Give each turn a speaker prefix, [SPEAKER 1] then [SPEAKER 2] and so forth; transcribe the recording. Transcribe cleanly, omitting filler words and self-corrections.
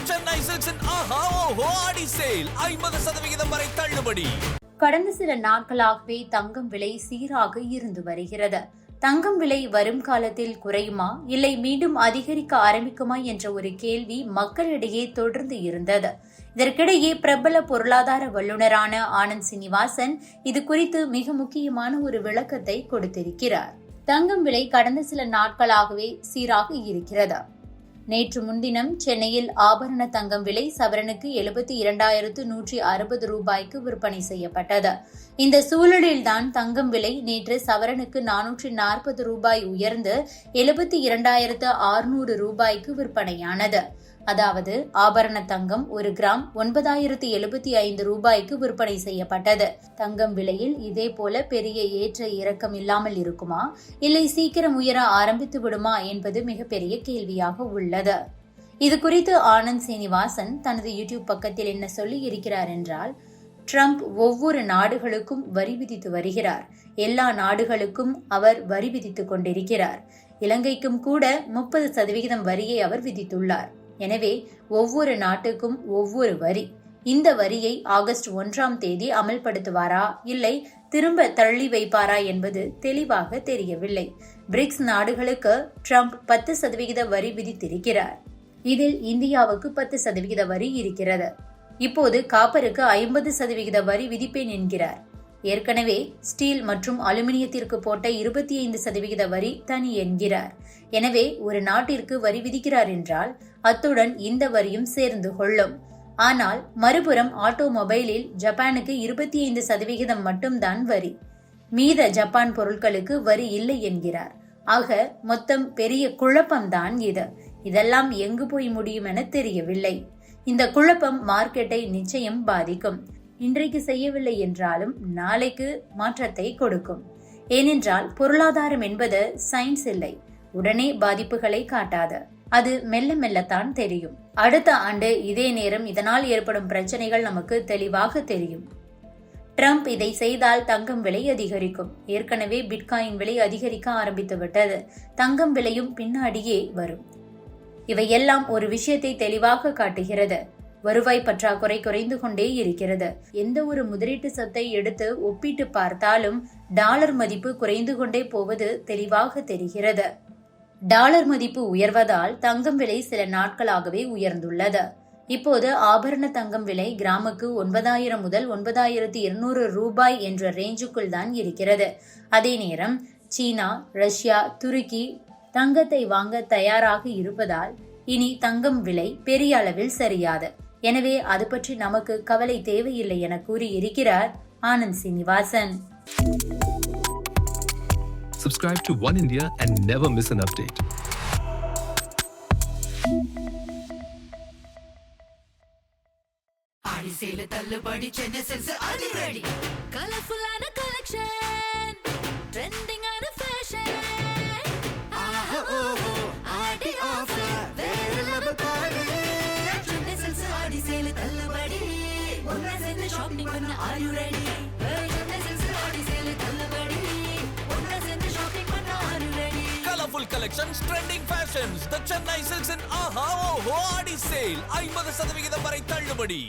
[SPEAKER 1] Chennai Silks in Aha Oho Adi Sale 50% வரை தள்ளுபடி.
[SPEAKER 2] கடந்த சில நாட்களாகவே தங்கம் விலை சீராக இருந்து வருகிறது. தங்கம் விலை வரும் காலத்தில் குறையுமா இல்லை மீண்டும் அதிகரிக்க ஆரம்பிக்குமா என்ற ஒரு கேள்வி மக்களிடையே தொடர்ந்து இருந்தது. இதற்கிடையே பிரபல பொருளாதார வல்லுநரான ஆனந்த் சீனிவாசன் இது குறித்து மிக முக்கியமான ஒரு விளக்கத்தை கொடுத்திருக்கிறார். தங்கம் விலை கடந்த சில நாட்களாகவே சீராக இருக்கிறது. நேற்று முன்தினம் சென்னையில் ஆபரண தங்கம் விலை சவரனுக்கு 72,160 ரூபாய்க்கு விற்பனை செய்யப்பட்டது. இந்த சூழலில்தான் தங்கம் விலை நேற்று சவரனுக்கு 440 ரூபாய் உயர்ந்து 72,600 ரூபாய்க்கு விற்பனையானது. அதாவது ஆபரண தங்கம் 1 கிராம் 9,075 ரூபாய்க்கு விற்பனை செய்யப்பட்டது. தங்கம் விலையில் இதே போல பெரிய ஏற்ற இறக்கம் இல்லாமல் இருக்குமா இல்லை சீக்கிரம் உயர ஆரம்பித்து விடுமா என்பது மிகப்பெரிய கேள்வியாக உள்ளது. இது குறித்து ஆனந்த் சீனிவாசன் தனது யூடியூப் பக்கத்தில் என்ன சொல்லி இருக்கிறார் என்றால், ட்ரம்ப் ஒவ்வொரு நாடுகளுக்கும் வரி விதித்து வருகிறார். எல்லா நாடுகளுக்கும் அவர் வரி விதித்துக் கொண்டிருக்கிறார். இலங்கைக்கும் கூட 30% வரியை அவர் விதித்துள்ளார். எனவே ஒவ்வொரு நாட்டுக்கும் ஒவ்வொரு வரி. இந்த வரியை ஆகஸ்ட் 1ஆம் தேதி அமல்படுத்துவாரா இல்லை திரும்ப தள்ளி வைப்பாரா என்பது தெளிவாக தெரியவில்லை. பிரிக்ஸ் நாடுகளுக்கு ட்ரம்ப் 10% வரி விதித்திருக்கிறார். இதில் இந்தியாவுக்கு 10% வரி இருக்கிறது. இப்போது காப்பருக்கு 50% வரி விதிப்பேன் என்கிறார். ஏற்கனவே ஸ்டீல் மற்றும் அலுமினியத்திற்கு போட்ட 25% வரி தனி என்கிறார். எனவே ஒரு நாட்டிற்கு வரி விதிக்கிறார் என்றால் அத்துடன் இந்த வரியும் சேர்ந்து கொள்ளும். ஆனால் மறுபுறம் ஆட்டோமொபைலில் ஜப்பானுக்கு 25% மட்டும்தான் வரி. மீத ஜப்பான் பொருட்களுக்கு வரி இல்லை என்கிறார். ஆக மொத்தம் பெரிய குழப்பம்தான் இது. இதெல்லாம் எங்கு போய் முடியும் என தெரியவில்லை. இந்த குழப்பம் மார்க்கெட்டை நிச்சயம் பாதிக்கும். இன்றைக்கு செய்யவில்லை என்றாலும் நாளைக்கு மாற்றத்தை கொடுக்கும். ஏனென்றால் பொருளாதாரம் என்பது சயின்ஸ் இல்லை. உடனே பாதிப்புகளை காட்டாது. அது மெல்ல மெல்லத்தான் தெரியும். அடுத்த ஆண்டு இதே நேரம் இதனால் ஏற்படும் பிரச்சனைகள் நமக்கு தெளிவாக தெரியும். ட்ரம்ப் இதை செய்தால் தங்கம் விலை அதிகரிக்கும். ஏற்கனவே பிட்காயின் விலை அதிகரிக்க ஆரம்பித்து விட்டது. தங்கம் விலையும் பின்னாடியே வரும். இவையெல்லாம் ஒரு விஷயத்தை தெளிவாக காட்டுகிறது. வருவாய் பற்றாக்குறை குறைந்து கொண்டே இருக்கிறது. எந்த ஒரு முதலீட்டு சொத்தை எடுத்து ஒப்பிட்டு பார்த்தாலும் டாலர் மதிப்பு குறைந்து கொண்டே போவது தெளிவாக தெரிகிறது. டாலர் மதிப்பு உயர்வதால் தங்கம் விலை சில நாட்களாகவே உயர்ந்துள்ளது. இப்போது ஆபரண தங்கம் விலை கிராமுக்கு 9,000 முதல் 9,200 ரூபாய் என்ற ரேஞ்சுக்குள் தான் இருக்கிறது. அதே நேரம் சீனா, ரஷ்யா, துருக்கி தங்கத்தை வாங்க தயாராக இருப்பதால் இனி தங்கம் விலை பெரிய அளவில் சரியாது. எனவே அது பற்றி நமக்கு கவலை தேவையில்லை என கூறியிருக்கிறார் Anand Srinivasan.
[SPEAKER 3] Subscribe to One India and never miss an update.
[SPEAKER 4] ஆடி சேல தள்ளுபடி சென்னை சில்க்ஸ் ஆடி ரெடி. கலர்ஃபுல்லான கலெக்ஷன், ட்ரெண்டிங்கான ஃபேஷன். ஆஹா ஓஹோ ஆடி ஆஃபர் வேற லெவல் பாரு. சென்னை சில்க்ஸ் ஆடி சேல தள்ளுபடி. ஒண்ணா சேர்ந்து ஷாப்பிங் பண்ண are you ready? Chennai silks ஆடி சேல தள்ளுபடி. ஒண்ணா சேர்ந்து ஷாப்பிங் பண்ண are you ready?
[SPEAKER 1] Colorful collections, trending fashions. The Chennai Silks in Aha Oho Adi Sale 50% வரை தள்ளுபடி.